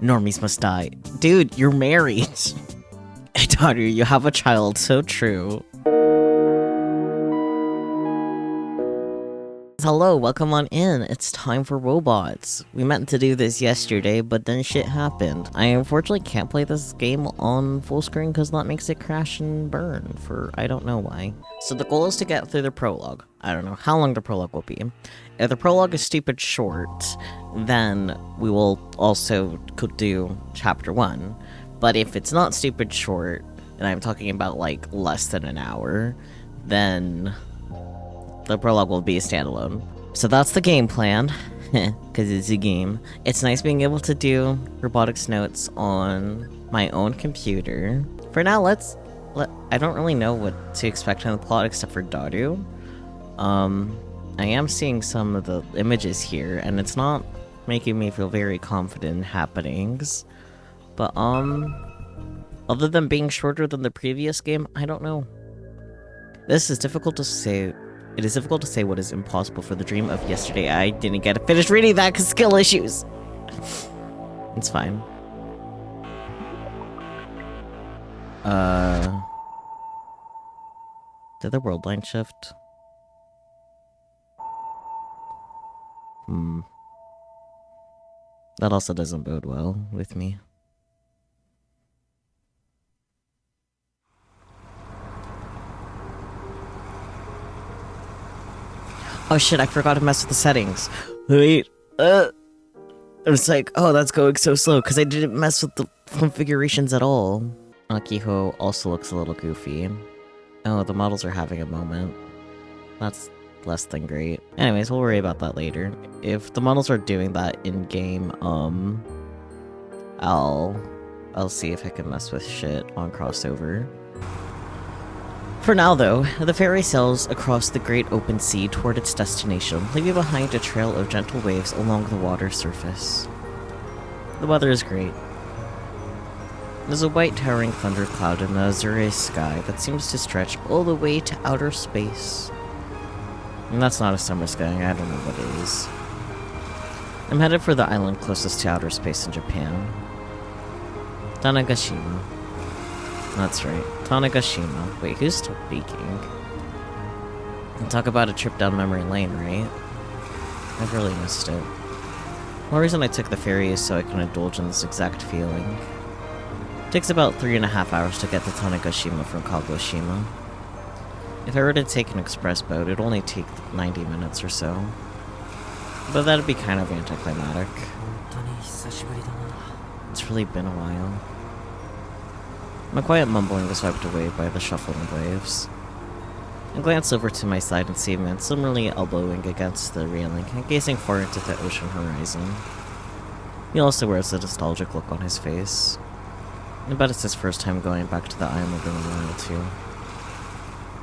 Normies must die. Dude, you're married. Daughter, you have a child, so true. Hello, welcome on in. It's time for robots. We meant to do this yesterday, but then shit happened. I unfortunately can't play this game on full screen because that makes it crash and burn for I don't know why. So the goal is to get through the prologue. I don't know how long the prologue will be. If the prologue is stupid short, then we will also could do chapter 1. But if it's not stupid short, and I'm talking about like less than an hour, then the prologue will be a standalone. So that's the game plan, because it's a game. It's nice being able to do robotics notes on my own computer. For now, I don't really know what to expect on the plot except for Daru. I am seeing some of the images here, and it's not making me feel very confident in happenings. But, other than being shorter than the previous game, I don't know. This is difficult to say. It is difficult to say what is impossible for the dream of yesterday. I didn't get to finish reading that because skill issues. It's fine. Did the world line shift? That also doesn't bode well with me. Oh shit, I forgot to mess with the settings. Wait, I was like, oh, that's going so slow, because I didn't mess with the configurations at all. Akiho also looks a little goofy. Oh, the models are having a moment. That's less than great. Anyways, we'll worry about that later. If the models are doing that in-game, I'll see if I can mess with shit on crossover. For now, though, the ferry sails across the great open sea toward its destination, leaving behind a trail of gentle waves along the water's surface. The weather is great. There's a white towering thundercloud in the azure sky that seems to stretch all the way to outer space. And that's not a summer sky, I don't know what it is. I'm headed for the island closest to outer space in Japan. Tanegashima. That's right, Tanegashima. Wait, who's still speaking? And talk about a trip down memory lane, right? I've really missed it. One reason I took the ferry is so I can indulge in this exact feeling. It takes about 3.5 hours to get to Tanegashima from Kagoshima. If I were to take an express boat, it'd only take 90 minutes or so. But that'd be kind of anticlimactic. It's really been a while. My quiet mumbling was wiped away by the shuffling waves. I glance over to my side and see a man similarly elbowing against the railing and gazing far into the ocean horizon. He also wears a nostalgic look on his face. I bet it's his first time going back to the island in a while, too.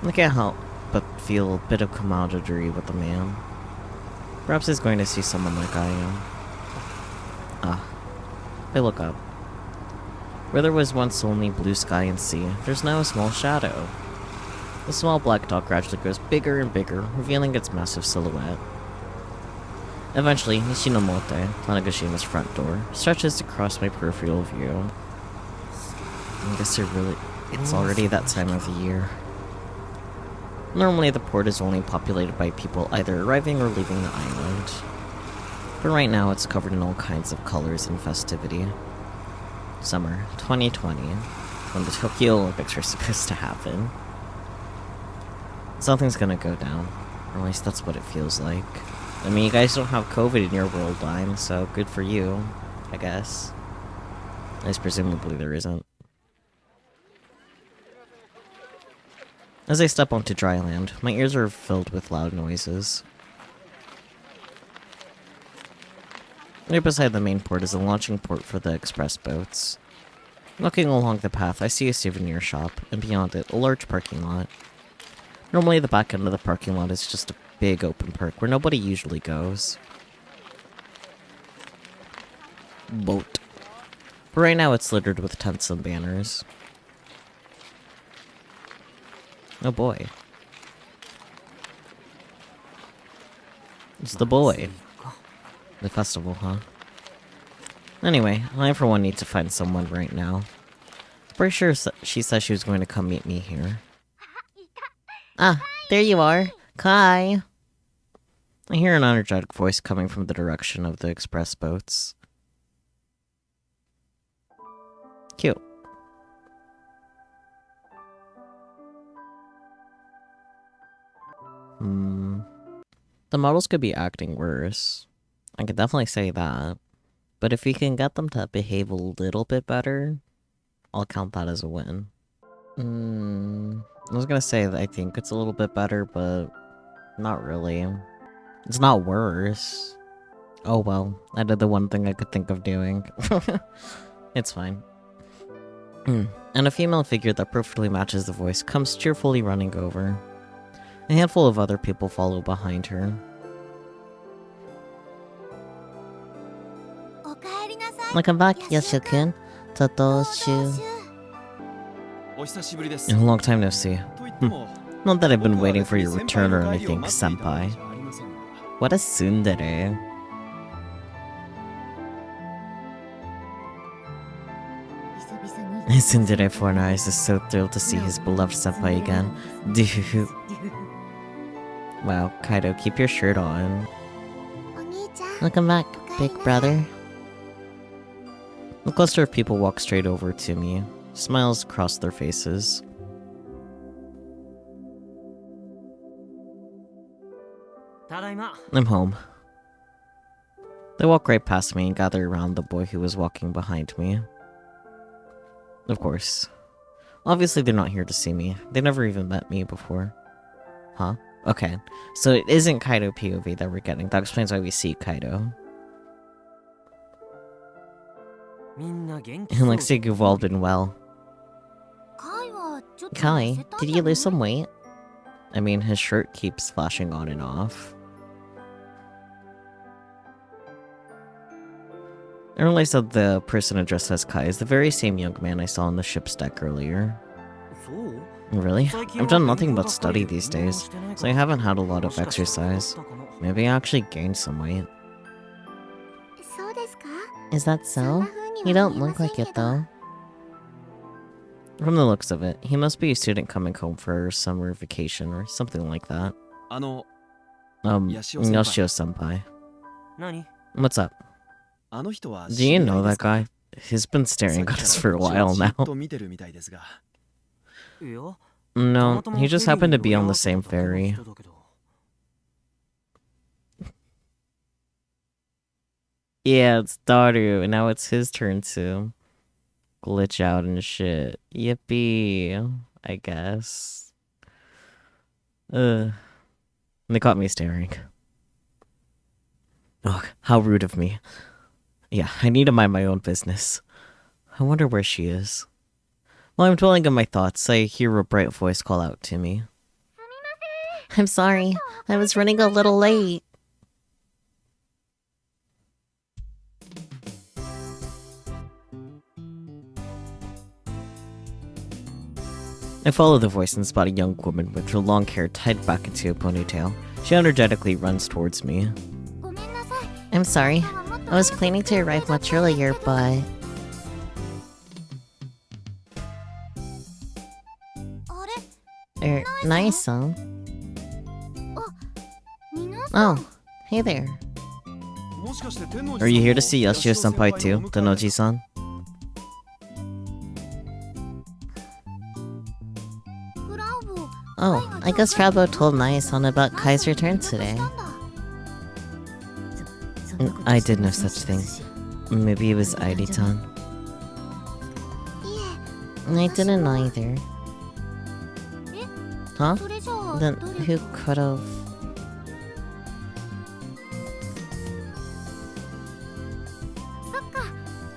I can't help but feel a bit of camaraderie with the man. Perhaps he's going to see someone like I am. I look up. Where there was once only blue sky and sea, there's now a small shadow. The small black dot gradually grows bigger and bigger, revealing its massive silhouette. Eventually, Nishinomote, Tanegashima's front door, stretches across my peripheral view. I guess it's already that time of the year. Normally, the port is only populated by people either arriving or leaving the island. But right now, it's covered in all kinds of colors and festivity. Summer 2020, when the Tokyo Olympics are supposed to happen. Something's gonna go down, or at least that's what it feels like. I mean, you guys don't have COVID in your world line, so good for you, I guess. At least presumably there isn't. As I step onto dry land, my ears are filled with loud noises. Right beside the main port is a launching port for the express boats. Looking along the path, I see a souvenir shop, and beyond it, a large parking lot. Normally, the back end of the parking lot is just a big open park where nobody usually goes. Boat. But right now, it's littered with tents and banners. Oh boy. It's the boy. The festival, huh? Anyway, I for one need to find someone right now. Pretty sure she said she was going to come meet me here. Ah, there you are. Kai! I hear an energetic voice coming from the direction of the express boats. Cute. The models could be acting worse. I could definitely say that. But if we can get them to behave a little bit better, I'll count that as a win. I was gonna say that I think it's a little bit better, but not really. It's not worse. Oh well, I did the one thing I could think of doing. It's fine. And a female figure that perfectly matches the voice comes cheerfully running over. A handful of other people follow behind her. Welcome back, Yashio-kun. DaSH. A long time no see. Not that I've been waiting for your return or anything, senpai. What a tsundere. Tsundere Four Eyes is so thrilled to see his beloved senpai again. Dude. Wow, Kaido, keep your shirt on. Welcome back, big brother. A cluster of people walk straight over to me. Smiles cross their faces. I'm home. They walk right past me and gather around the boy who was walking behind me. Of course. Obviously they're not here to see me. They've never even met me before. Huh? Okay. So it isn't Kaido POV that we're getting. That explains why we see Kaido. It looks like you've all been well. Kai, did you lose some weight? I mean, his shirt keeps flashing on and off. I realized that the person addressed as Kai is the very same young man I saw on the ship's deck earlier. Really? I've done nothing but study these days, so I haven't had a lot of exercise. Maybe I actually gained some weight. Is that so? You don't look like it though. From the looks of it, he must be a student coming home for summer vacation or something like that. Yashio-senpai. What's up? Do you know that guy? He's been staring at us for a while now. No, he just happened to be on the same ferry. Yeah, it's Daru, and now it's his turn to glitch out and shit. Yippee, I guess. They caught me staring. Ugh, how rude of me. Yeah, I need to mind my own business. I wonder where she is. While I'm dwelling on my thoughts, I hear a bright voice call out to me. I'm sorry, I was running a little late. I follow the voice and spot a young woman with her long hair tied back into a ponytail. She energetically runs towards me. I'm sorry, I was planning to arrive much earlier, but... nice, huh? Oh, hey there. Are you here to see Yashio-senpai too, Danoji-san? Oh, I guess Frabo told Nai-san about Kai's return today. I did no such thing. Maybe it was Airi-tan. I didn't either. Huh? Then who could've...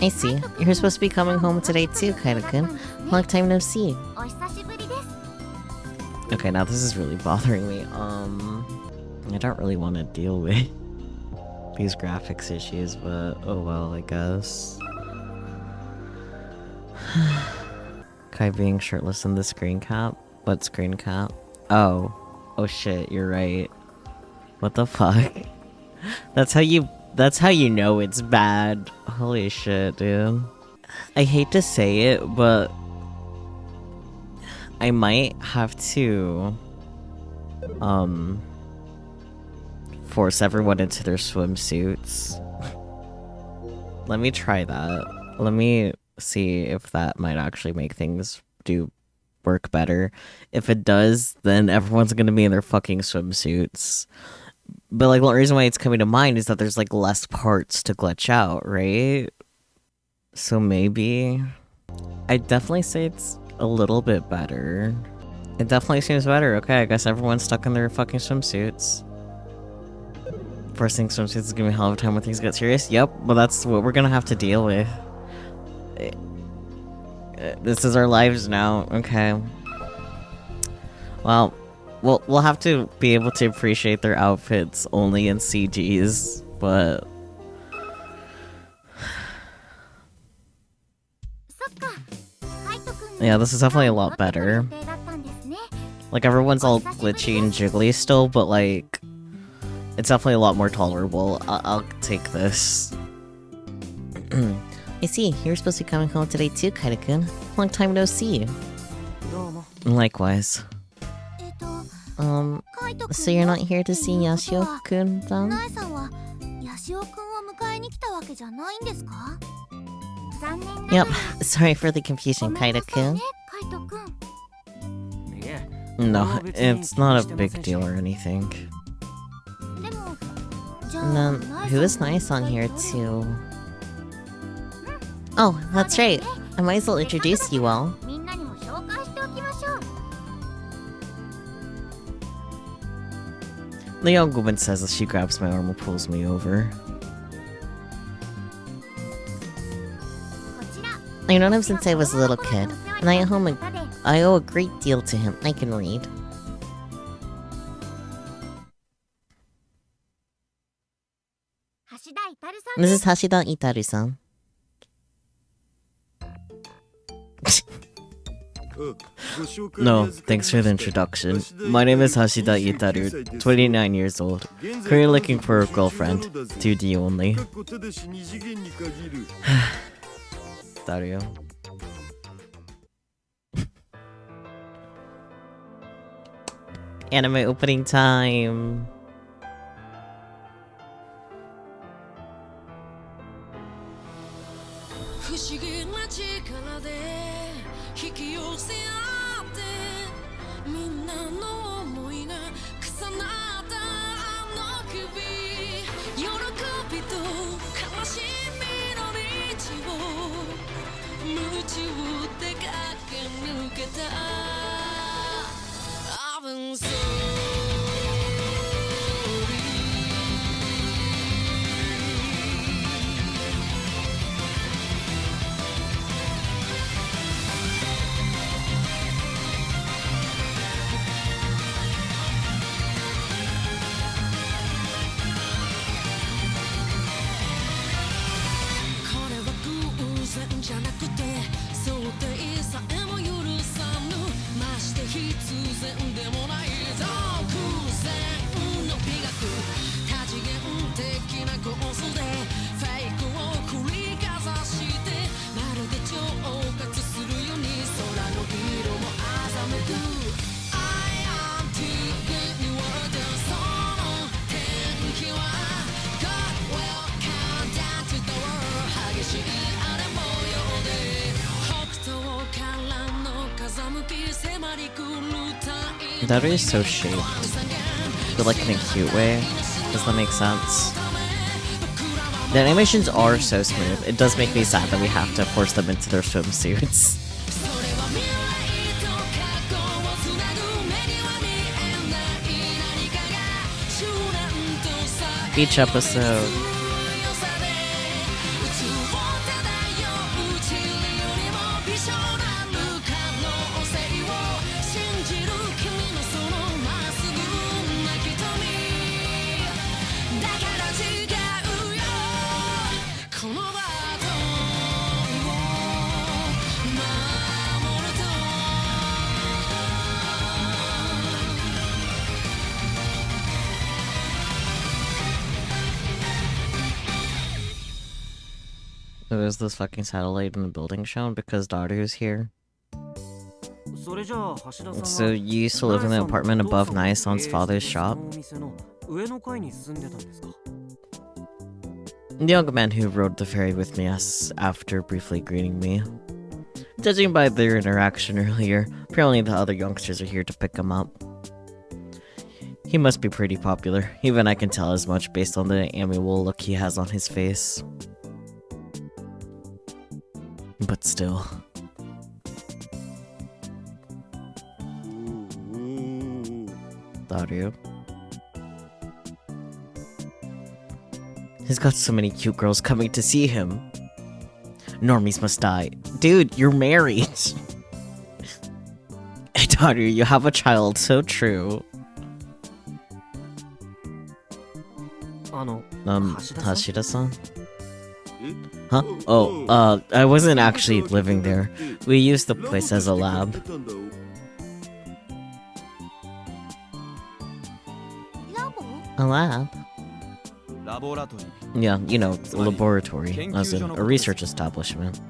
I see. You're supposed to be coming home today too, Kaido-kun. Long time no see. Okay, now this is really bothering me. I don't really want to deal with these graphics issues, but oh well, I guess. Kai being shirtless in the screen cap? What screen cap? Oh. Oh shit, you're right. What the fuck? That's how you That's how you know it's bad. Holy shit, dude. I hate to say it, but I might have to force everyone into their swimsuits. Let me try that. Let me see if that might actually make things work better. If it does, then everyone's gonna be in their fucking swimsuits. But like the reason why it's coming to mind is that there's like less parts to glitch out, right? So maybe I'd definitely say it's a little bit better. It definitely seems better. Okay, I guess everyone's stuck in their fucking swimsuits. Forcing swimsuits is giving me a hell of a time when things get serious. Yep, well that's what we're gonna have to deal with. This is our lives now. Okay. Well, we'll have to be able to appreciate their outfits only in CGs, but yeah, this is definitely a lot better. Like everyone's all glitchy and jiggly still, but like it's definitely a lot more tolerable. I'll take this. I see, you're supposed to be coming home today too, Kaida-kun. Long time no see. Likewise. So you're not here to see Yashio-kun then? Yep, sorry for the confusion, Kaida-kun. No, it's not a big deal or anything. And then, who is nice on here too? Oh, that's right. I might as well introduce you all. The young woman says as she grabs my arm and pulls me over. I known him since I was a little kid, and I owe a great deal to him. I can read. This is Hashida Itaru-san. No, thanks for the introduction. My name is Hashida Itaru, 29 years old. Currently looking for a girlfriend. 2D only. Dario. Anime opening time. That is so shaped, but like in a cute way. Does that make sense? The animations are so smooth. It does make me sad that we have to force them into their swimsuits. Beach episode. there's this fucking satellite in the building shown because Daru's here. So you used to live in the apartment above Nae-san's father's shop? The young man who rode the ferry with me asks after briefly greeting me. Judging by their interaction earlier, apparently the other youngsters are here to pick him up. He must be pretty popular, even I can tell as much based on the amiable look he has on his face. But still. Daru. He's got so many cute girls coming to see him. Normies must die. Dude, you're married! Hey, Daru, you have a child, so true. Hashida-san? Huh? Oh, I wasn't actually living there. We used the place as a lab. A lab? Yeah, you know, a laboratory, as in a research establishment.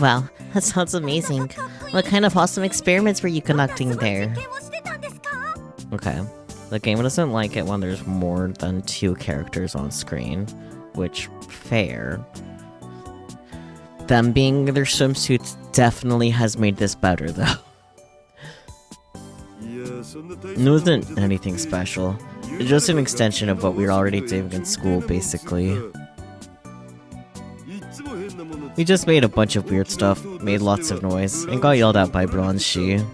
Wow, that sounds amazing. What kind of awesome experiments were you conducting there? Okay, the game doesn't like it when there's more than 2 characters on screen, which, fair. Them being their swimsuits definitely has made this better, though. It wasn't anything special. It's just an extension of what we were already doing in school, basically. We just made a bunch of weird stuff, made lots of noise, and got yelled at by Bronshi.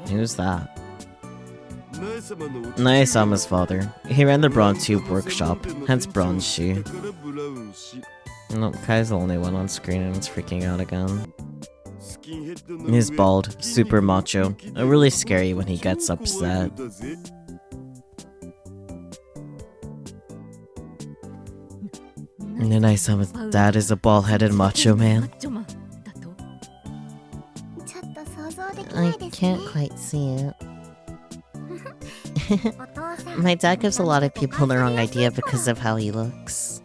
Who's that? Nae-sama's father. He ran the Bronze Tube workshop, hence Bronshi. Nope, Kai's the only one on screen and is freaking out again. He's bald, super macho, and really scary when he gets upset. And Nae-sama's dad is a bald-headed macho man. I can't quite see it. My dad gives a lot of people the wrong idea because of how he looks.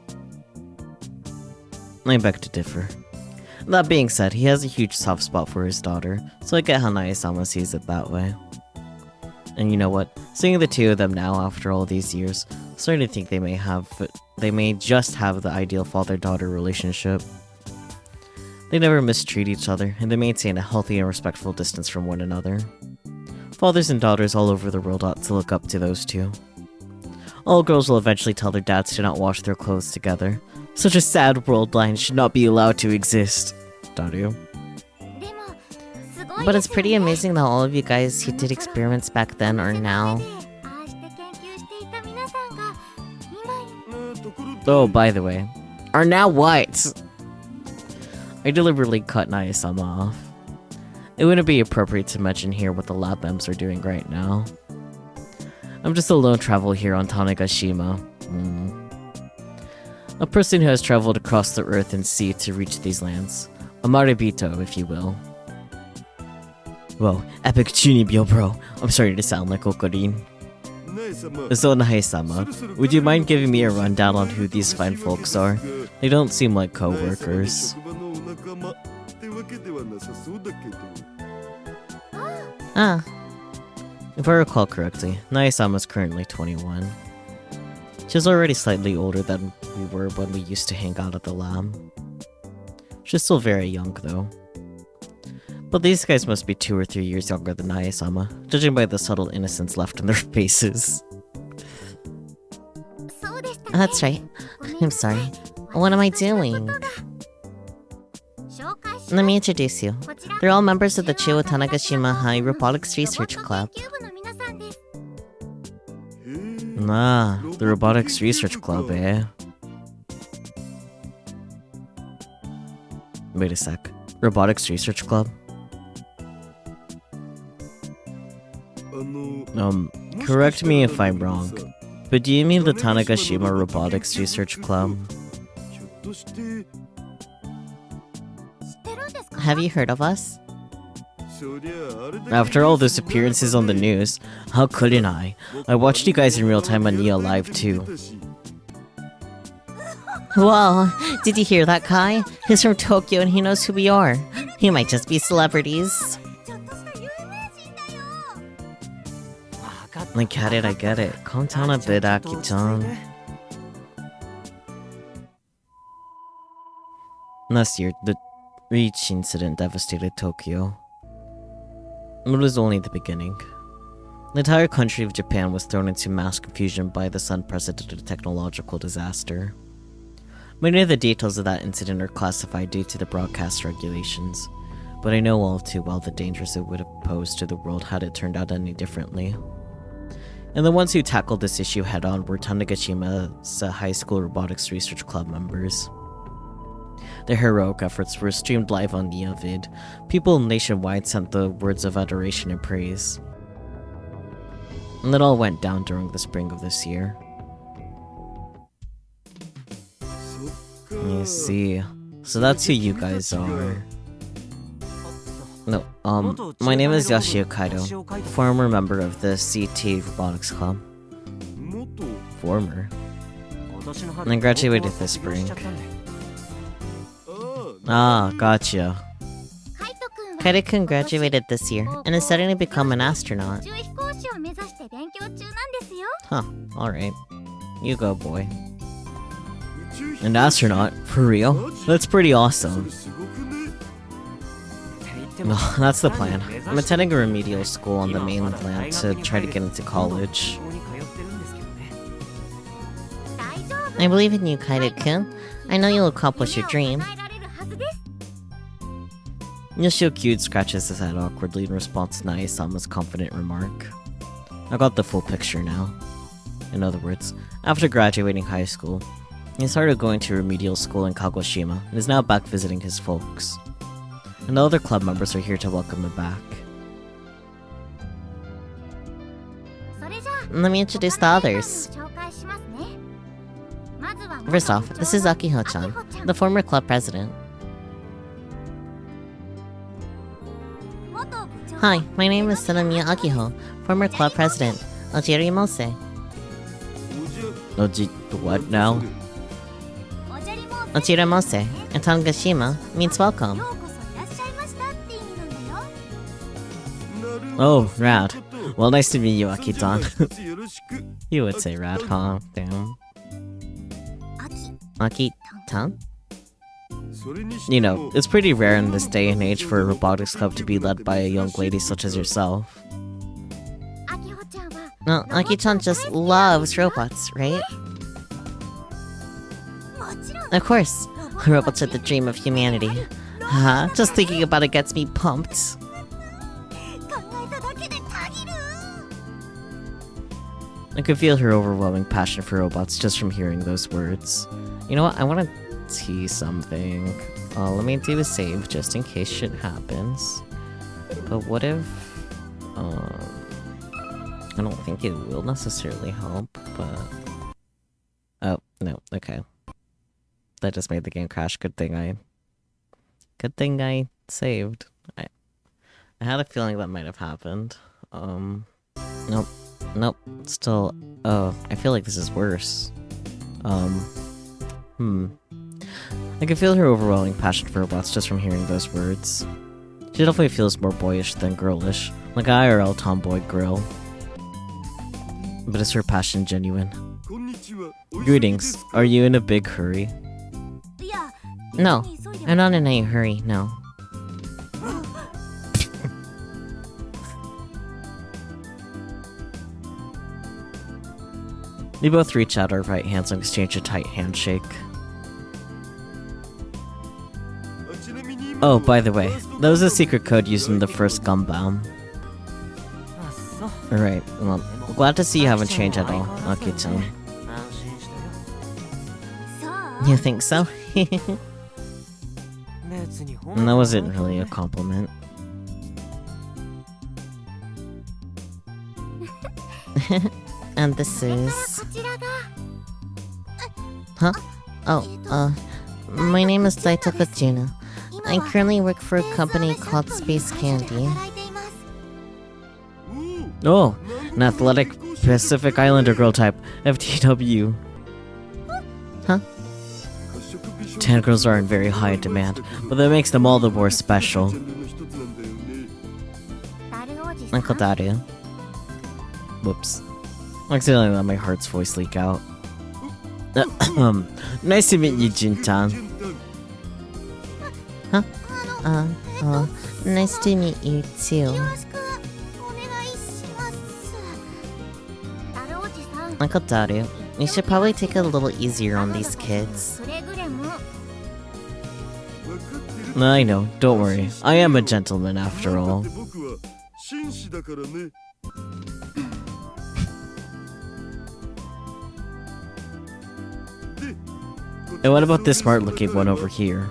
I beg to differ. That being said, he has a huge soft spot for his daughter, so I get how Nae-sama sees it that way. And you know what? Seeing the 2 of them now after all these years, I'm starting to think they may just have the ideal father-daughter relationship. They never mistreat each other, and they maintain a healthy and respectful distance from one another. Fathers and daughters all over the world ought to look up to those 2. All girls will eventually tell their dads to not wash their clothes together. Such a sad world line should not be allowed to exist. Daru. But it's pretty amazing that all of you guys who did experiments back then are now... Oh, by the way. Are now what? I deliberately cut Nae-sama off. It wouldn't be appropriate to mention here what the lab members are doing right now. I'm just a lone traveler here on Tanegashima. A person who has traveled across the earth and sea to reach these lands. A Maribito, if you will. Whoa, epic Chunibyo, bro. I'm sorry to sound like Okarin. So Nae-sama, would you mind giving me a rundown on who these fine folks are? They don't seem like co-workers. If I recall correctly, Nae-sama's currently 21. She's already slightly older than we were when we used to hang out at the lab. She's still very young though. But these guys must be 2 or 3 years younger than Nae-sama, judging by the subtle innocence left in their faces. That's right. I'm sorry. What am I doing? Let me introduce you. They're all members of the Tanegashima High Robotics Research Club. Ah, the Robotics Research Club, eh? Wait a sec. Robotics Research Club? Correct me if I'm wrong, but do you mean the Tanegashima Robotics Research Club? Have you heard of us? After all those appearances on the news, how couldn't I? I watched you guys in real time on Nia Live too. Whoa, did you hear that, Kai? He's from Tokyo and he knows who we are. He might just be celebrities. I get it. Calm down a bit, Aki-chan. Last year, the Reach incident devastated Tokyo. It was only the beginning. The entire country of Japan was thrown into mass confusion by this unprecedented technological disaster. Many of the details of that incident are classified due to the broadcast regulations, but I know all too well the dangers it would have posed to the world had it turned out any differently. And the ones who tackled this issue head-on were Tanegashima's high school robotics research club members. Their heroic efforts were streamed live on NeoVid. People nationwide sent the words of adoration and praise. And it all went down during the spring of this year. You see. So that's who you guys are. No, my name is Yoshio Kaido, former member of the CT Robotics Club. Former? And I graduated this spring. Ah, gotcha. Kaido-kun graduated this year and is studying to become an astronaut. Huh, alright. You go, boy. An astronaut? For real? That's pretty awesome. No, that's the plan. I'm attending a remedial school on the mainland to try to get into college. I believe in you, Kaido-kun. I know you'll accomplish your dream. Yoshio Kyude scratches his head awkwardly in response to Nae-sama's confident remark. I got the full picture now. In other words, after graduating high school, he started going to remedial school in Kagoshima and is now back visiting his folks. And the other club members are here to welcome him back. Let me introduce the others. First off, this is Akiho-chan, the former club president. Hi, my name is Sanamiya Akiho, former club president. Ojiri Mose. What now? Ojiri Mose and Tanegashima means welcome. Oh, rad. Well, nice to meet you, Aki-tan. You would say rad, huh? Damn. Aki-tan? You know, it's pretty rare in this day and age for a robotics club to be led by a young lady such as yourself. No, Aki-chan just loves robots, right? Of course. Robots are the dream of humanity. Just thinking about it gets me pumped. I could feel her overwhelming passion for robots just from hearing those words. You know what? I want to tease something. Let me do a save just in case shit happens. But what if... I don't think it will necessarily help, but... Oh, no, okay. That just made the game crash. Good thing I saved. I had a feeling that might have happened. Nope. Nope. Still, oh, I feel like this is worse. I can feel her overwhelming passion for robots just from hearing those words. She definitely feels more boyish than girlish, like an IRL tomboy girl. But is her passion genuine? Greetings. Are you in a big hurry? No, I'm not in any hurry, no. We both reach out our right hands and exchange a tight handshake. Oh, by the way, that was a secret code used in the first Gunbound. Alright, well, glad to see you haven't changed at all, Aki-chan. You think so? And that wasn't really a compliment. And this is... Huh? Oh, my name is Saito Kojuna. I currently work for a company called Space Candy. Oh, an athletic Pacific Islander girl type, FTW. Huh? Tan girls are in very high demand, but that makes them all the more special. Uncle Daru. Whoops. I accidentally let my heart's voice leak out. Nice to meet you, Jintan. Nice to meet you too. Uncle Daru, you should probably take it a little easier on these kids. I know, don't worry. I am a gentleman after all. And what about this smart-looking one over here?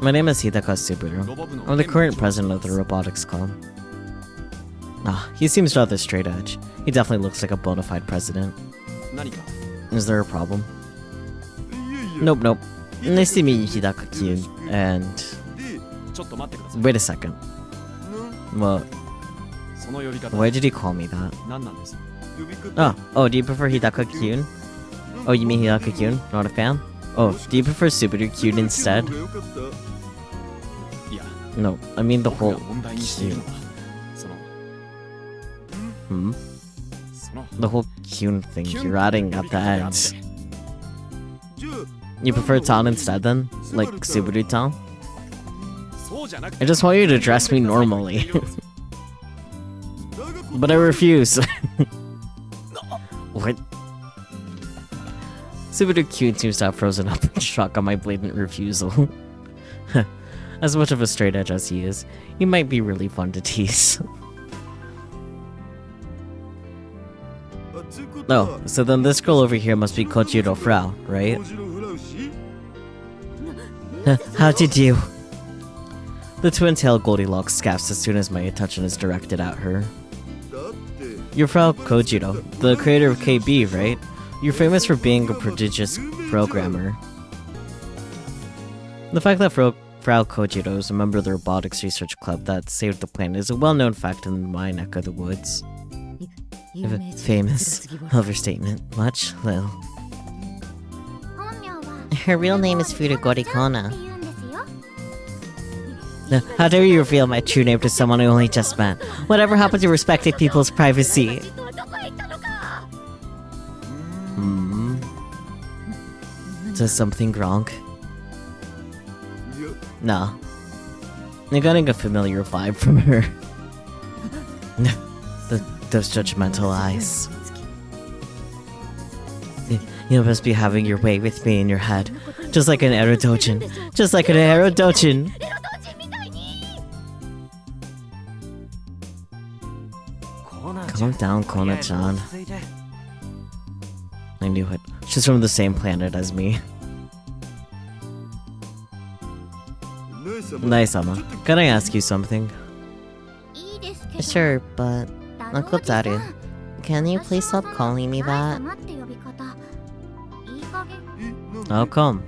My name is Hidaka Subaru. I'm the current president of the Robotics Club. Ah, he seems rather straight edge. He definitely looks like a bona fide president. Is there a problem? Nope. Nice to meet you, Hidaka-kyun. And... wait a second. Well... why did he call me that? Oh, do you prefer Hidaka-kyun? Oh, you mean Hidaka-kyun? Not a fan? Oh, do you prefer Subaru-kyun instead? No, I mean the whole kyun. The whole kyun thing you're adding at the end. You prefer Tan instead then? Like Subaru-tan? I just want you to address me normally. But I refuse. What? Subaru-kyun seems to have frozen up in shock on my blatant refusal. As much of a straight edge as he is, he might be really fun to tease. Oh, so then this girl over here must be Kojiro Frau, right? How'd you do? The twin-tailed Goldilocks scaffs as soon as my attention is directed at her. You're Frau Kojiro, the creator of KB, right? You're famous for being a prodigious programmer. The fact that Frau Kojiro is a member of the Robotics Research Club that saved the planet is a well-known fact in my neck of the woods. Famous. Overstatement. Much? Little. Her real name is Furugori Kona. How dare you reveal my true name to someone I only just met? Whatever happened to respecting people's privacy? Is something wrong? No. I'm getting a familiar vibe from her. Those judgmental eyes. You must be having your way with me in your head. Just like an Erodojin. Just like an Erodojin! Calm down, Kona-chan. I knew it. She's from the same planet as me. Nae-sama, can I ask you something? Sure, but... Uncle Daru, can you please stop calling me that? How come?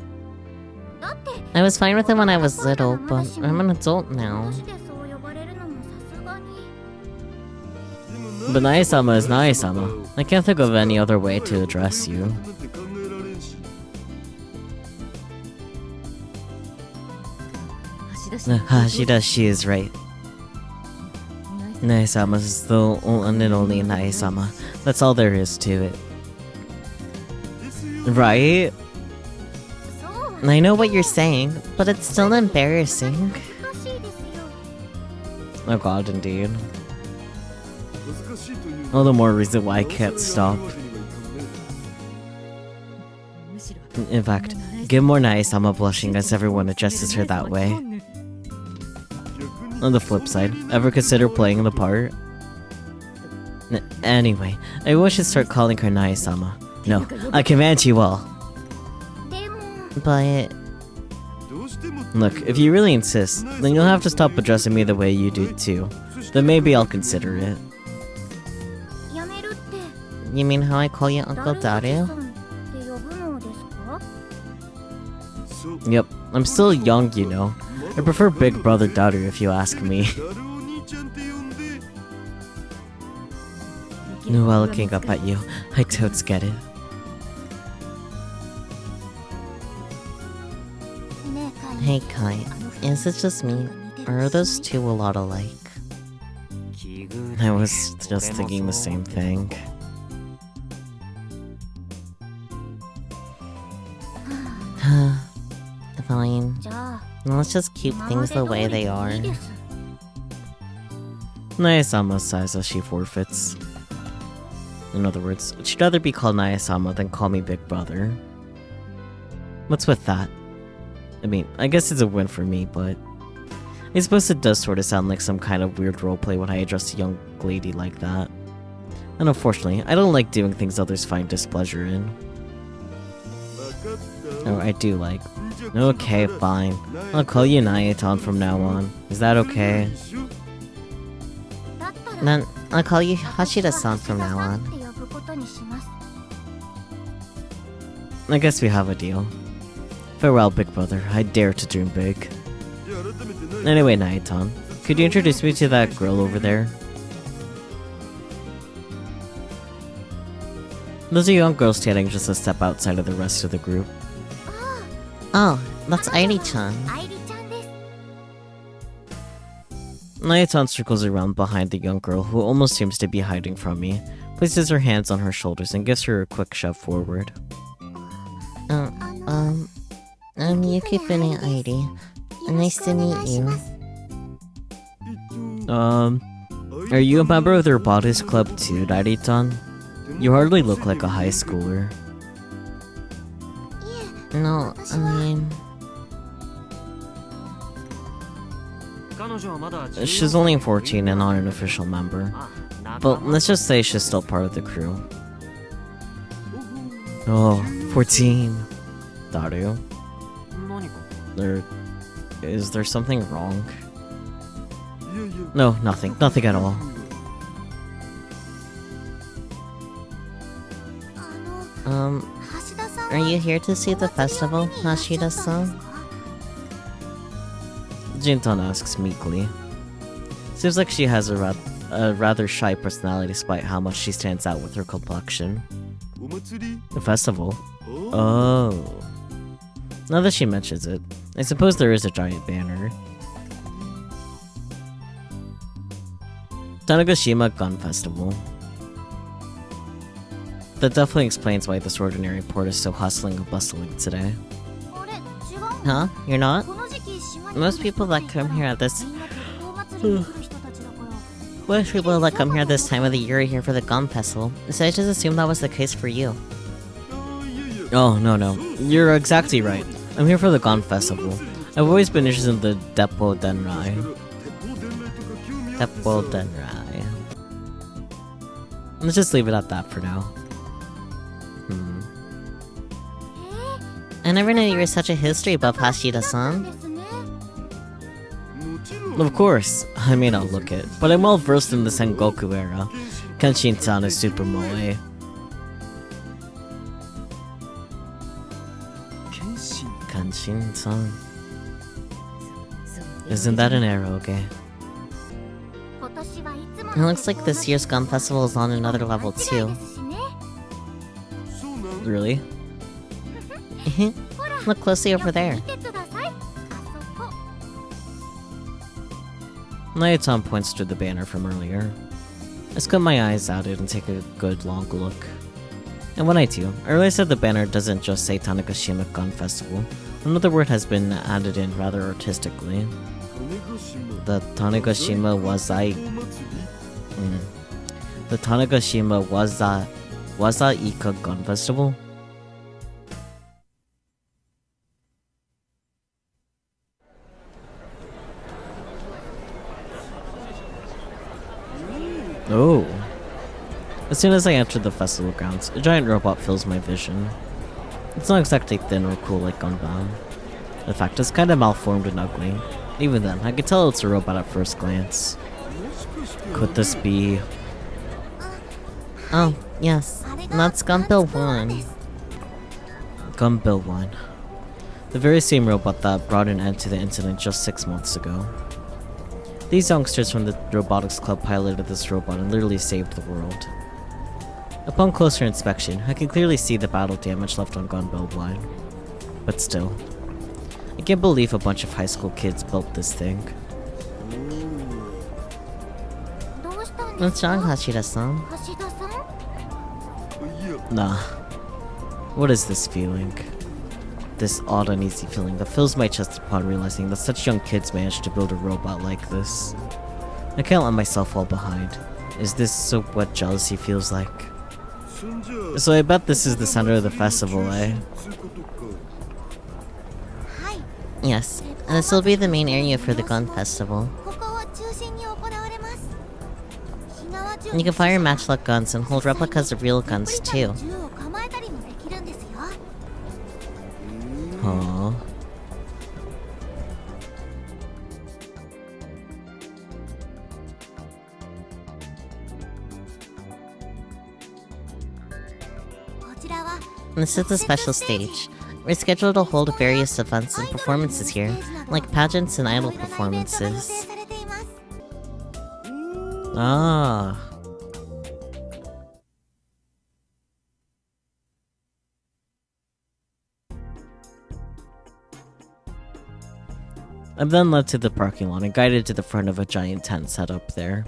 I was fine with it when I was little, but I'm an adult now. But Nae-sama is Nae-sama. I can't think of any other way to address you. She is right. Nae-sama is the one and only Nae-sama. That's all there is to it. Right? I know what you're saying, but it's still embarrassing. Oh god, indeed. All the more reason why I can't stop. In fact, give more Nae-sama blushing as everyone addresses her that way. On the flip side, ever consider playing the part? Anyway, I wish to start calling her Nae-sama. No, I command you all. But... Look, if you really insist, then you'll have to stop addressing me the way you do too. Then maybe I'll consider it. You mean how I call you Uncle Daru? Yep, I'm still young, you know. I prefer Big Brother Daru if you ask me. While looking up at you, I totes get it. Hey Kai, is it just me, or are those two a lot alike? I was just thinking the same thing. Fine. Let's just keep things the way they are. Nae-sama sighs as she forfeits. In other words, she'd rather be called Nae-sama than call me Big Brother. What's with that? I mean, I guess it's a win for me, but I suppose it does sort of sound like some kind of weird roleplay when I address a young lady like that. And unfortunately, I don't like doing things others find displeasure in. Oh, I do like. Okay, fine. I'll call you Naetan from now on. Is that okay? Then I'll call you Hashida-san from now on. I guess we have a deal. Farewell, Big Brother. I dare to dream big. Anyway, Naetan, could you introduce me to that girl over there? Those are young girls standing just a step outside of the rest of the group. Oh, that's Airi-chan. Naetan circles around behind the young girl who almost seems to be hiding from me, places her hands on her shoulders and gives her a quick shove forward. I'm Yukifune Airi. Nice to meet you. Are you a member of the Robotics Club too, Naetan? You hardly look like a high schooler. No, I mean... She's only 14 and not an official member. But let's just say she's still part of the crew. Oh, 14. Daru? Is there something wrong? No, nothing. Nothing at all. Are you here to see the festival, Hashida-san? Jinton asks meekly. Seems like she has a rather shy personality despite how much she stands out with her complexion. The festival? Oh. Now that she mentions it, I suppose there is a giant banner. Tanegashima Gun Festival. That definitely explains why this ordinary port is so hustling and bustling today. Huh? You're not? Most people that come here at this... Most people that come here this time of the year are here for the gun festival, so I just assumed that was the case for you. Oh, no. You're exactly right. I'm here for the Gun Festival. I've always been interested in the Depot Denrai. Depot Denrai. Let's just leave it at that for now. I never knew you were such a history buff, Hashida-san. Of course, I may not look it, but I'm well versed in the Sengoku era. Kenshin-san is super moe. Kenshin-san? Isn't that an eroge? It looks like this year's gun festival is on another level too. Really? Look closely over there. Naetan points to the banner from earlier. I squint my eyes at it and take a good long look. And when I do, I realize that the banner doesn't just say Tanegashima Gun Festival. Another word has been added in rather artistically. The Tanegashima The Tanegashima Waza-ika Gun Festival? Oh. As soon as I enter the festival grounds, a giant robot fills my vision. It's not exactly thin or cool like Gunbound. In fact, it's kinda malformed and ugly. Even then, I could tell it's a robot at first glance. Could this be... Oh, yes. That's Gunbill 1. Gunbill 1. The very same robot that brought an end to the incident just 6 months ago. These youngsters from the Robotics Club piloted this robot and literally saved the world. Upon closer inspection, I can clearly see the battle damage left on Gunbuild line. But still, I can't believe a bunch of high school kids built this thing. What's wrong, Hashida-san? Nah. What is this feeling? This odd uneasy feeling that fills my chest upon realizing that such young kids managed to build a robot like this. I can't let myself fall behind. Is this what jealousy feels like? So I bet this is the center of the festival, eh? Yes, and this will be the main area for the gun festival. You can fire matchlock guns and hold replicas of real guns too. Aww. This is the special stage. We're scheduled to hold various events and performances here, like pageants and idol performances. Ah. I'm then led to the parking lot and guided to the front of a giant tent set up there.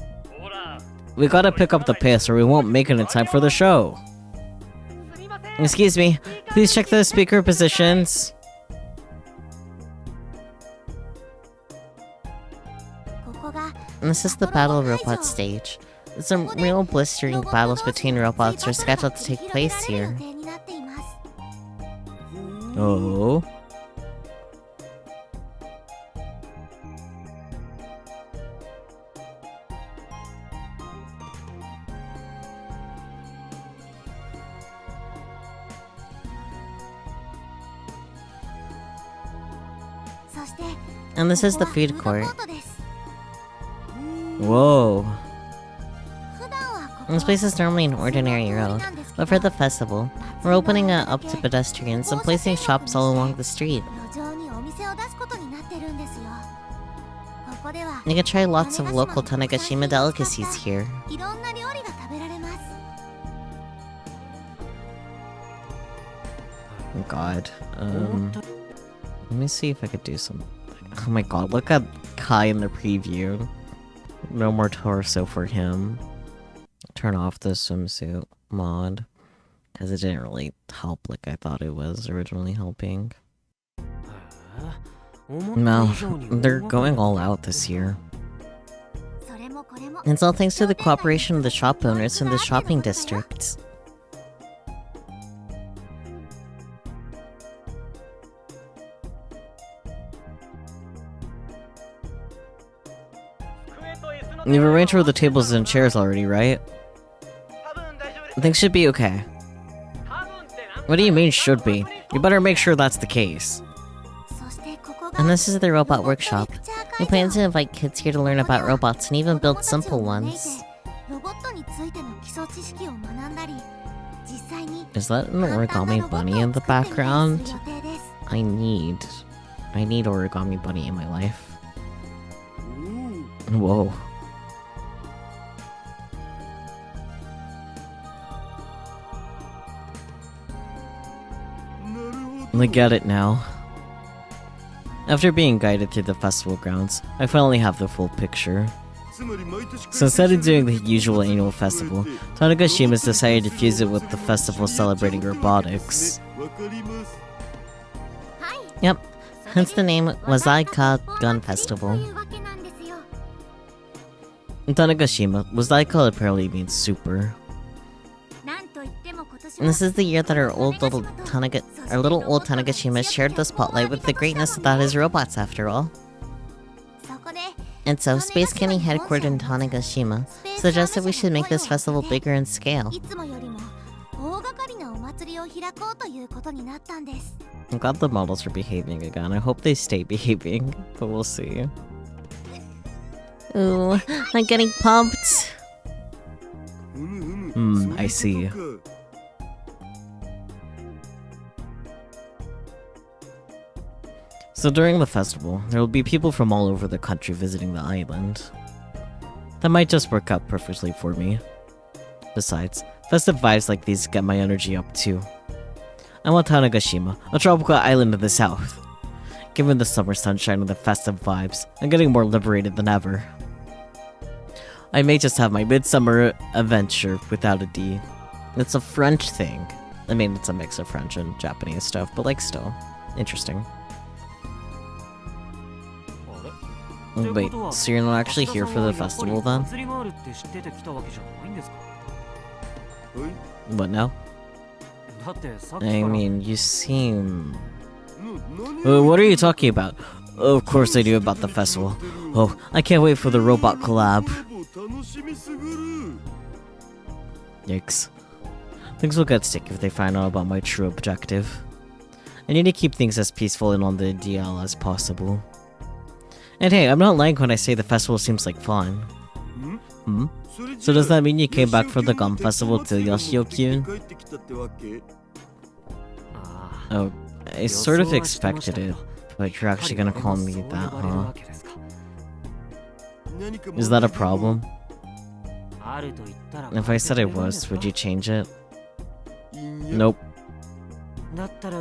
We gotta pick up the pace or we won't make it in time for the show. Excuse me, please check the speaker positions. And this is the Battle Robot stage. Some real blistering battles between robots are scheduled to take place here. Oh. And this is the food court. Whoa. This place is normally an ordinary road, but for the festival, we're opening it up to pedestrians and placing shops all along the street. You can try lots of local Tanegashima delicacies here. Oh god. Let me see if I could do some. Oh my god, look at Kai in the preview. No more torso for him. Turn off the swimsuit mod. Because it didn't really help like I thought it was originally helping. No, they're going all out this year. It's all thanks to the cooperation of the shop owners from the shopping districts. You've arranged for the tables and chairs already, right? Things should be okay. What do you mean should be? You better make sure that's the case. And this is the robot workshop. We plan to invite kids here to learn about robots and even build simple ones. Is that an origami bunny in the background? I need origami bunny in my life. Whoa. I get it now. After being guided through the festival grounds, I finally have the full picture. So instead of doing the usual annual festival, Tanegashima has decided to fuse it with the festival celebrating robotics. Yep, hence the name Wazaika Gun Festival. In Tanegashima, Wazaika apparently means super. And this is the year that our little old Tanegashima shared the spotlight with the greatness that is robots after all. And so, Space Kenny headquartered in Tanegashima suggested we should make this festival bigger in scale. I'm glad the models are behaving again. I hope they stay behaving, but we'll see. Ooh, I'm getting pumped! I see. So during the festival, there will be people from all over the country visiting the island. That might just work out perfectly for me. Besides, Festive vibes like these get my energy up too. I'm on Tanegashima, a tropical island in the south. Given the summer sunshine and the festive vibes, I'm getting more liberated than ever. I may just have my midsummer adventure without a D. It's a French thing. I mean, it's a mix of French and Japanese stuff, but like still. Interesting. Wait, so you're not actually here for the festival then? What now? I mean, you seem... what are you talking about? Of course I knew about the festival. Oh, I can't wait for the robot collab. Yikes. Things will get sticky if they find out about my true objective. I need to keep things as peaceful and on the DL as possible. And hey, I'm not lying when I say the festival seems like fun. Hmm? So does that mean you came back for the Gum Festival to Yoshio-kyun? Oh, I sort of expected it, but you're actually gonna call me that, huh? Is that a problem? If I said it was, would you change it? Nope.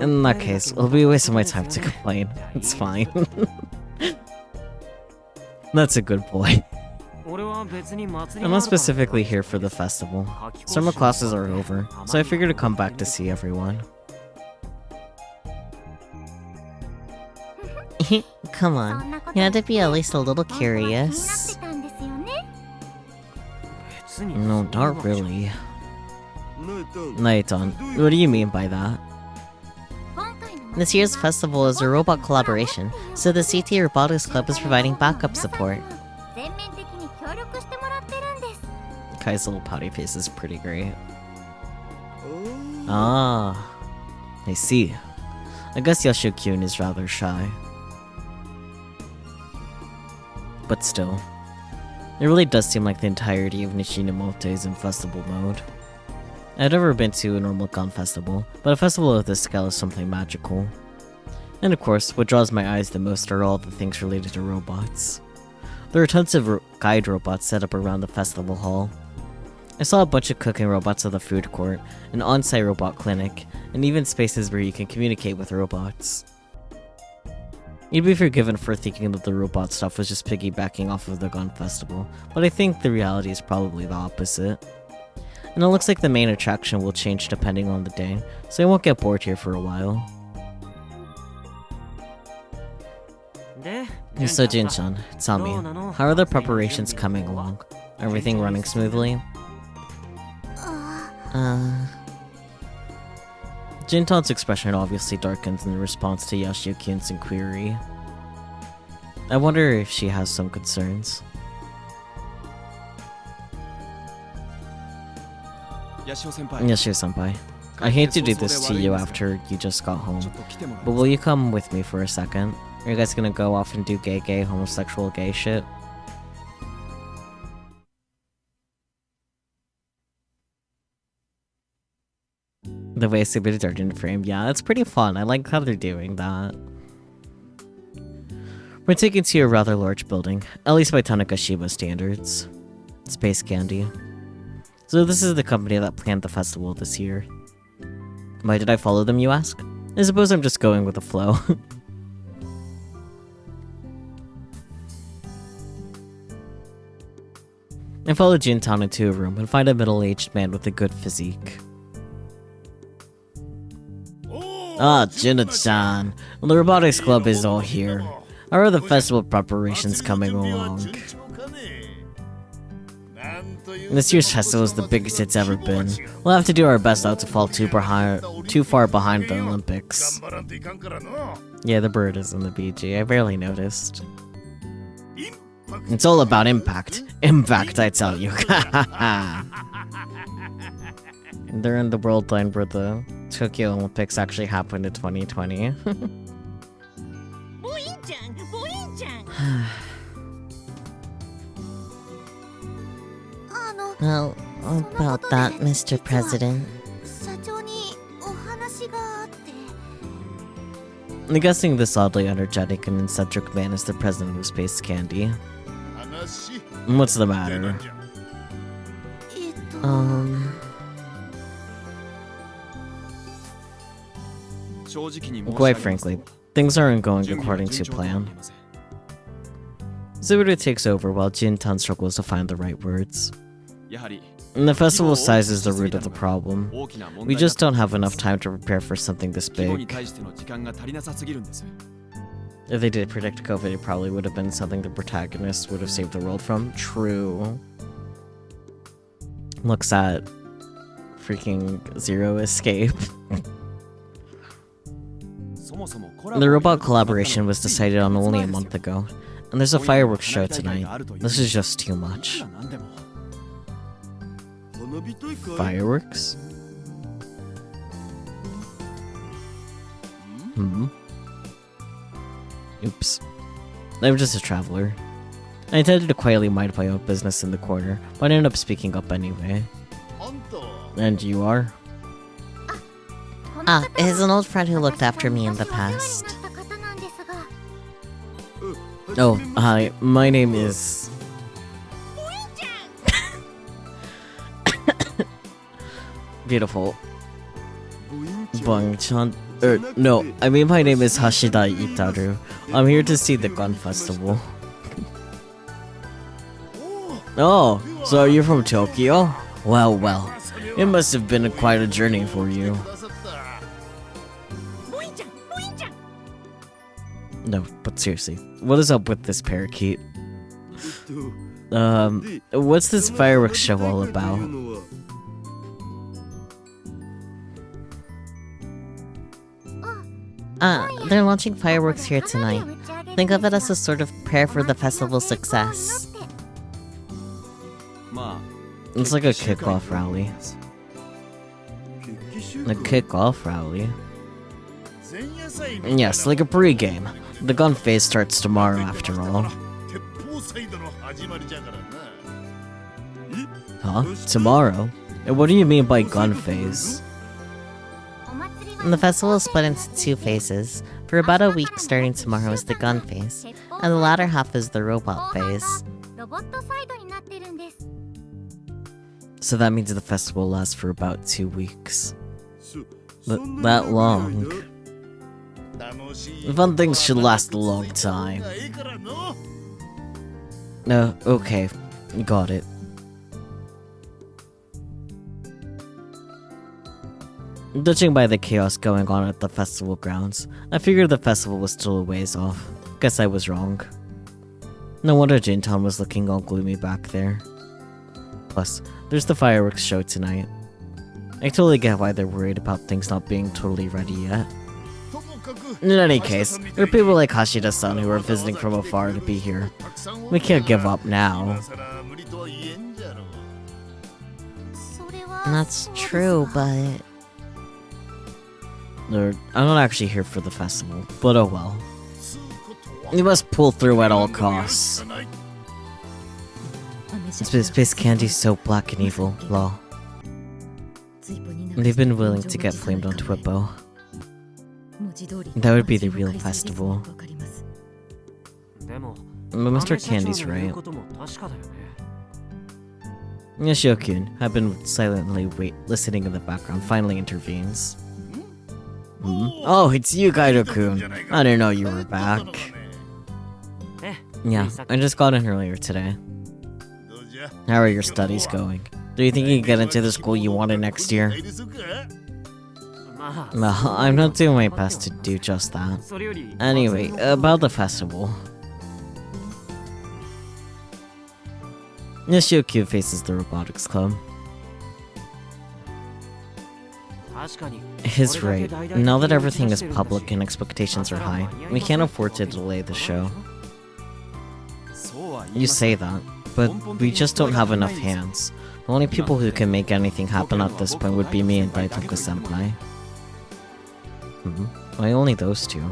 In that case, it'll be a waste of my time to complain. It's fine. That's a good boy. I'm not specifically here for the festival. Summer classes are over, so I figured to come back to see everyone. Come on, you had to be at least a little curious. No, not really. Naiton, what do you mean by that? This year's festival is a robot collaboration, so the CT Robotics Club is providing backup support. Kai's little pouty face is pretty great. Ah, I see. I guess Yoshio-kyun is rather shy. But still, it really does seem like the entirety of Nishinomoto is in festival mode. I've never been to a normal gun festival, but a festival of this scale is something magical. And of course, what draws my eyes the most are all the things related to robots. There are tons of guide robots set up around the festival hall. I saw a bunch of cooking robots at the food court, an on-site robot clinic, and even spaces where you can communicate with robots. You'd be forgiven for thinking that the robot stuff was just piggybacking off of the gun festival, but I think the reality is probably the opposite. And it looks like the main attraction will change depending on the day, so I won't get bored here for a while. So Jin-chan, tell me, how are the preparations coming along? Everything running smoothly? Jin-tan's expression obviously darkens in response to Yoshio-kyun's inquiry. I wonder if she has some concerns. Yashio-senpai, I hate to do this to you after you just got home, but will you come with me for a second? Are you guys gonna go off and do gay, homosexual, gay shit? The way it's submitted art in frame, yeah, it's pretty fun. I like how they're doing that. We're taken to a rather large building, at least by Tanegashima standards. Space Candy. So this is the company that planned the festival this year. Why did I follow them, you ask? I suppose I'm just going with the flow. I followed Jin-tan into a room and find a middle-aged man with a good physique. Ah, Jin-chan. Well, the Robotics Club is all here. How are the festival preparations coming along? This year's festival is the biggest it's ever been. We'll have to do our best not to fall too far behind the Olympics. Yeah, the bird is in the BG. I barely noticed. It's all about impact. Impact, I tell you. They're in the world line where the Tokyo Olympics actually happened in 2020. Well, about that, Mr. President. I'm guessing this oddly energetic and eccentric man is the president of Space Candy. What's the matter? Quite frankly, things aren't going according to plan. Subaru takes over while Jintan struggles to find the right words. And the festival size is the root of the problem. We just don't have enough time to prepare for something this big. If they did predict COVID, it probably would have been something the protagonists would have saved the world from. True. Looks at freaking Zero Escape. The robot collaboration was decided on only a month ago, and there's a fireworks show tonight. This is just too much. Fireworks? Oops. I'm just a traveler. I intended to quietly mind my own business in the corner, but I ended up speaking up anyway. And you are? Ah, it is an old friend who looked after me in the past. Oh, hi. My name is... Beautiful. Bang-chan. No, I mean my name is Hashida Itaru. I'm here to see the gun festival. Oh, so you're from Tokyo? Well, well. It must have been quite a journey for you. No, but seriously, what is up with this parakeet? What's this fireworks show all about? They're launching fireworks here tonight. Think of it as a sort of prayer for the festival's success. It's like a kickoff rally. A kickoff rally? Yes, like a pre-game. The gun phase starts tomorrow after all. Huh? Tomorrow? And what do you mean by gun phase? The festival is split into two phases. For about a week starting tomorrow is the gun phase, and the latter half is the robot phase. So that means the festival lasts for about 2 weeks. That long? Fun things should last a long time. No, okay. Got it. Judging by the chaos going on at the festival grounds, I figured the festival was still a ways off. Guess I was wrong. No wonder Jintan was looking all gloomy back there. Plus, there's the fireworks show tonight. I totally get why they're worried about things not being totally ready yet. In any case, there are people like Hashida-san who are visiting from afar to be here. We can't give up now. That's true, but... I'm not actually here for the festival, but oh well. You must pull through at all costs. Space candy's so black and evil, lol. They've been willing to get flamed on Twippo. That would be the real festival. But Mr. Candy's right. Yoshio-kun, I've been silently listening in the background, finally intervenes. Oh, it's you, Kaido-kun. I didn't know you were back. Yeah, I just got in earlier today. How are your studies going? Do you think you can get into the school you wanted next year? Well, I'm not doing my best to do just that. Anyway, about the festival. Yoshio-kun faces the Robotics Club. He's right. Now that everything is public and expectations are high, we can't afford to delay the show. You say that, but we just don't have enough hands. The only people who can make anything happen at this point would be me and Daitoku-senpai. Why only those two?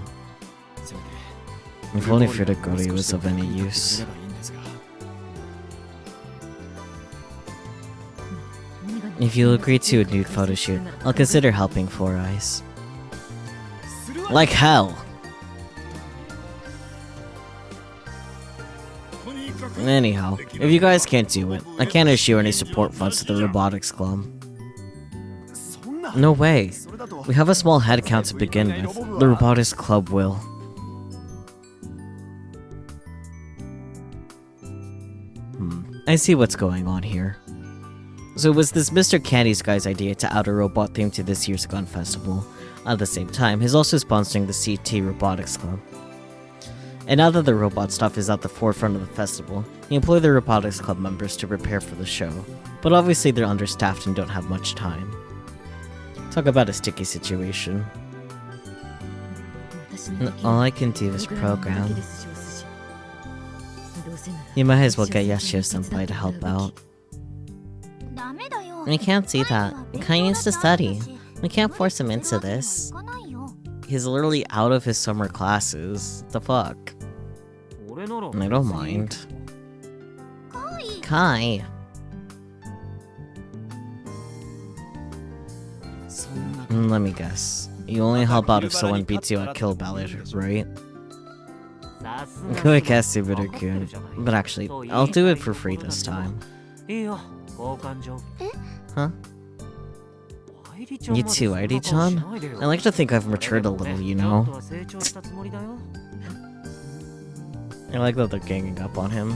If only Furikuri was of any use. If you'll agree to a nude photo shoot, I'll consider helping Four Eyes. Like hell! Anyhow, if you guys can't do it, I can't issue any support funds to the Robotics Club. No way. We have a small head count to begin with. The Robotics Club will. I see what's going on here. So it was this Mr. Candy's guy's idea to add a robot theme to this year's Gun Festival. At the same time, he's also sponsoring the CT Robotics Club. And now that the robot stuff is at the forefront of the festival, he employed the Robotics Club members to prepare for the show. But obviously they're understaffed and don't have much time. Talk about a sticky situation. All I can do is program. You might as well get Yashio-senpai to help out. We can't see that. Kai needs to study. We can't force him into this. He's literally out of his summer classes. The fuck? I don't mind. Kai. Let me guess. You only help out if someone beats you at Kill Ballad, right? Go guess, Subaru-kun. But actually, I'll do it for free this time. Huh? You too, Airi-chan? I like to think I've matured a little, you know? I like that they're ganging up on him.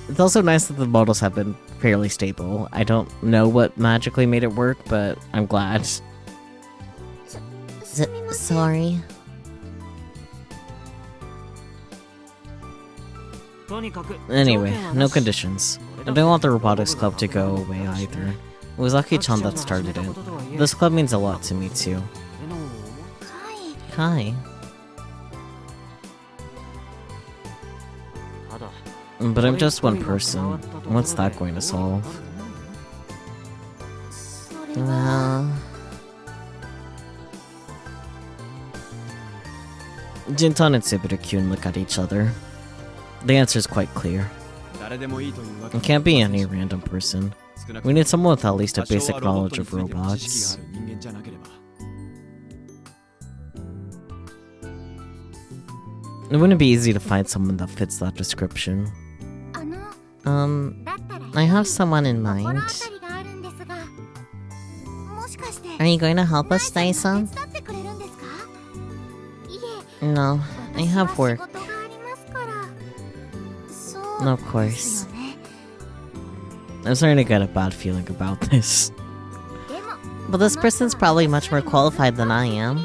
It's also nice that the models have been fairly stable. I don't know what magically made it work, but I'm glad. Sorry. Anyway, no conditions. I don't want the Robotics Club to go away either. It was Aki-chan that started it. This club means a lot to me too. Kai. But I'm just one person. What's that going to solve? Well... Jintan and Subaru-kun look at each other. The answer's quite clear. It can't be any random person. We need someone with at least a basic knowledge of robots. It wouldn't be easy to find someone that fits that description. I have someone in mind. Are you going to help us, Dai-san? No, I have work. Of course. I'm starting to get a bad feeling about this. But this person's probably much more qualified than I am.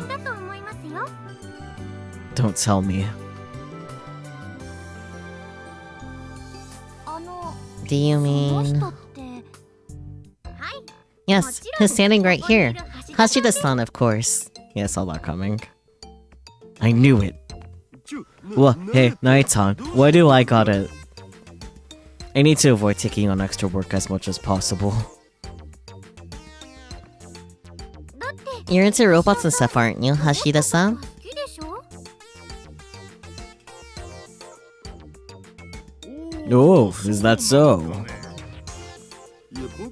Don't tell me. Do you mean... Yes, he's standing right here. Hashida-san, of course. Yeah, I saw that coming. I knew it. Well, hey, Night-san, why do I got it? I need to avoid taking on extra work as much as possible. You're into robots and stuff, aren't you, Hashida-san? Oh, is that so?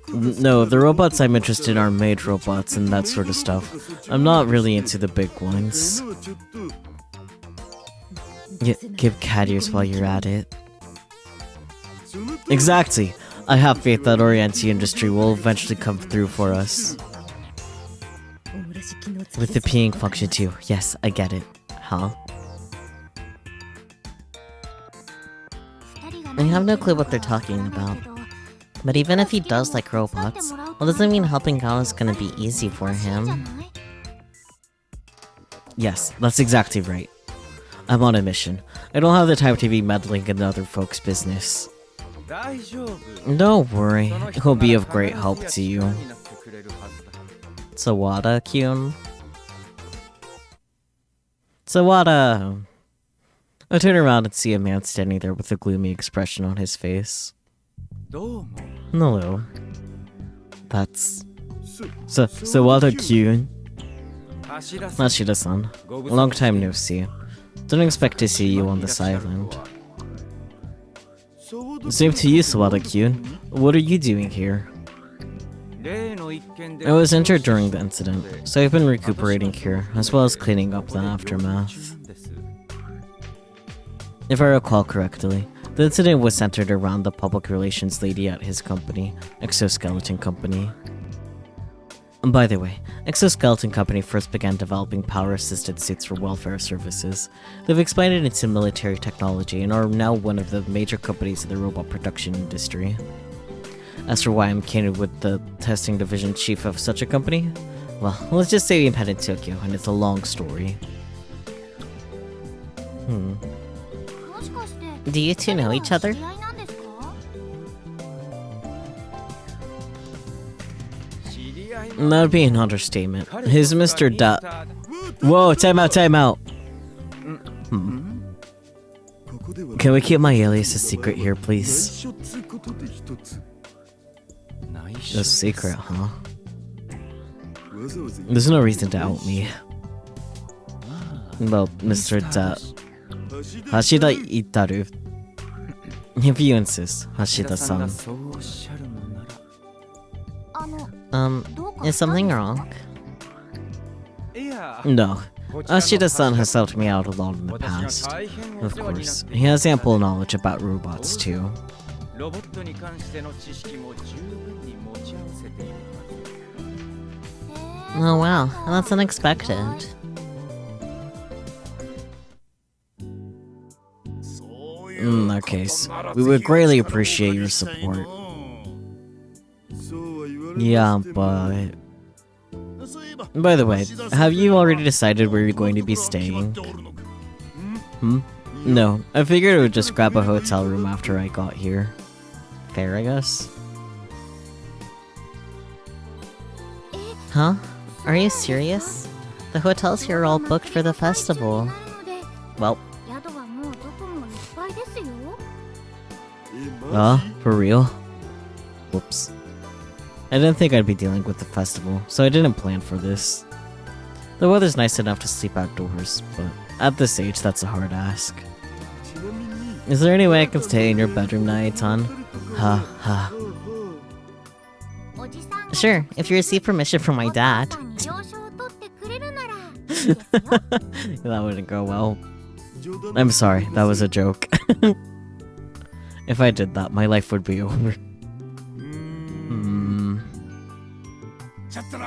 No, the robots I'm interested in are maid robots and that sort of stuff. I'm not really into the big ones. Give cat ears while you're at it. Exactly! I have faith that Oriental industry will eventually come through for us. With the peeing function too. Yes, I get it. Huh? I have no clue what they're talking about. But even if he does like robots, well, doesn't mean helping out is gonna be easy for him. Yes, that's exactly right. I'm on a mission. I don't have the time to be meddling in other folks' business. Don't worry, he'll be of great help to you. Sawada-kyun? Sawada! I turn around and see a man standing there with a gloomy expression on his face. Hello. That's... Sawada-kyun? Mashida-san, long time no see. Don't expect to see you on this island. Same to you, Sawada-kyun. What are you doing here? I was injured during the incident, so I've been recuperating here, as well as cleaning up the aftermath. If I recall correctly, the incident was centered around the public relations lady at his company, Exoskeleton Company. By the way, Exoskeleton Company first began developing power-assisted suits for welfare services. They've expanded into military technology and are now one of the major companies in the robot production industry. As for why I'm candid with the testing division chief of such a company, well, let's just say we met in Tokyo, and it's a long story. Do you two know each other? That would be an understatement. His Mr. Whoa, time out. Can we keep my alias a secret here, please? A secret, huh? There's no reason to out me. Well, Mr. Hashida Itaru. If you insist, Hashida-san. Is something wrong? No. Hashida-san has helped me out a lot in the past. Of course, he has ample knowledge about robots too. Oh wow, that's unexpected. In that case, we would greatly appreciate your support. Yeah, but... By the way, have you already decided where you're going to be staying? No, I figured I would just grab a hotel room after I got here. Fair, I guess? Huh? Are you serious? The hotels here are all booked for the festival. Well... for real? Whoops. I didn't think I'd be dealing with the festival, so I didn't plan for this. The weather's nice enough to sleep outdoors, but at this age, that's a hard ask. Is there any way I can stay in your bedroom, Nae-tan? Ha. Sure, if you receive permission from my dad. That wouldn't go well. I'm sorry, that was a joke. If I did that, my life would be over.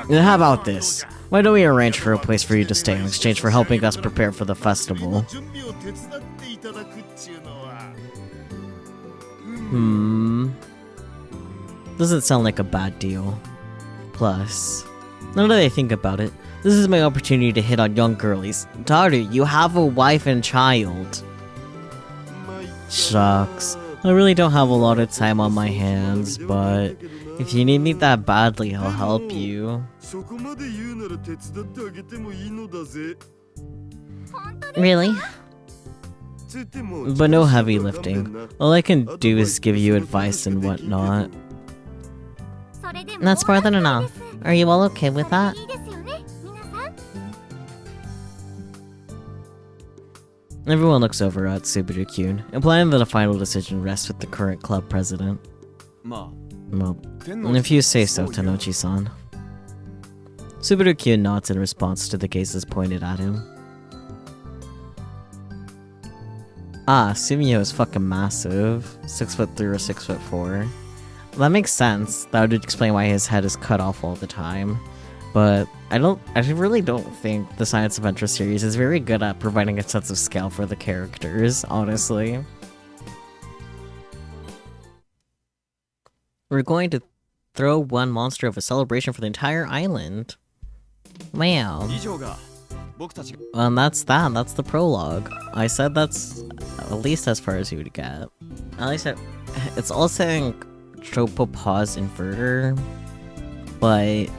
How about this? Why don't we arrange for a place for you to stay in exchange for helping us prepare for the festival? Doesn't sound like a bad deal. Plus, now that I think about it, this is my opportunity to hit on young girlies. Taru, you have a wife and child. Shucks. I really don't have a lot of time on my hands, but if you need me that badly, I'll help you. Really? But no heavy lifting. All I can do is give you advice and whatnot. That's more than enough. Are you all okay with that? Everyone looks over at Subaru-kyun, implying that a final decision rests with the current club president. Well, if you say so, Tanochi-san. Subaru-kyun nods in response to the gazes pointed at him. Ah, Sumio is fucking massive. 6'3" or 6'4". That makes sense. That would explain why his head is cut off all the time. But I really don't think the Science Adventure series is very good at providing a sense of scale for the characters, honestly. We're going to throw one monster of a celebration for the entire island. Wow. And that's that. That's the prologue. I said that's at least as far as you would get. At least it's all saying Tropopause Inverter, but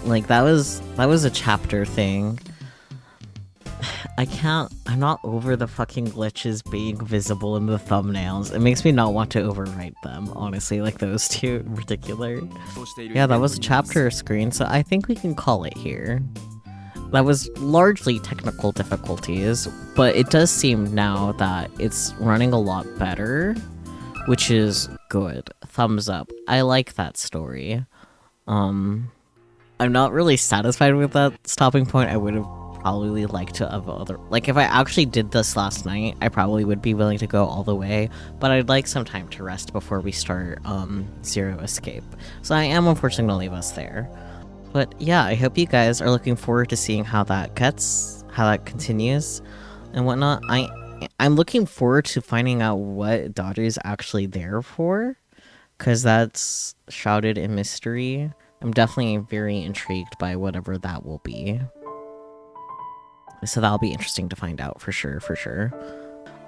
like that was a chapter thing. I'm not over the fucking glitches being visible in the thumbnails. It makes me not want to overwrite them, honestly, like those two in particular. Yeah, that was a chapter screen, so I think we can call it here. That was largely technical difficulties, but it does seem now that it's running a lot better, which is good. Thumbs up. I like that story. I'm not really satisfied with that stopping point. I would have probably liked to have other... Like, if I actually did this last night, I probably would be willing to go all the way, but I'd like some time to rest before we start, Zero Escape. So I am unfortunately gonna leave us there. But yeah, I hope you guys are looking forward to seeing how that continues, and whatnot. I'm looking forward to finding out what Dodger's actually there for, because that's shrouded in mystery. I'm definitely very intrigued by whatever that will be. So that'll be interesting to find out for sure, for sure.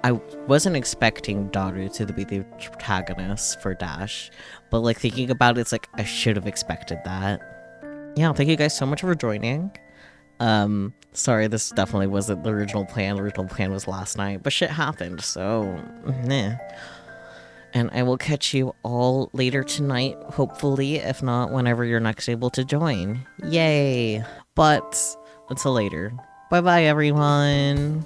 I wasn't expecting Daru to be the protagonist for DaSH, but like thinking about it, it's like I should have expected that. Yeah, thank you guys so much for joining. Sorry, this definitely wasn't the original plan. The original plan was last night, but shit happened, so meh. And I will catch you all later tonight, hopefully, if not whenever you're next able to join. Yay! But until later. Bye bye, everyone!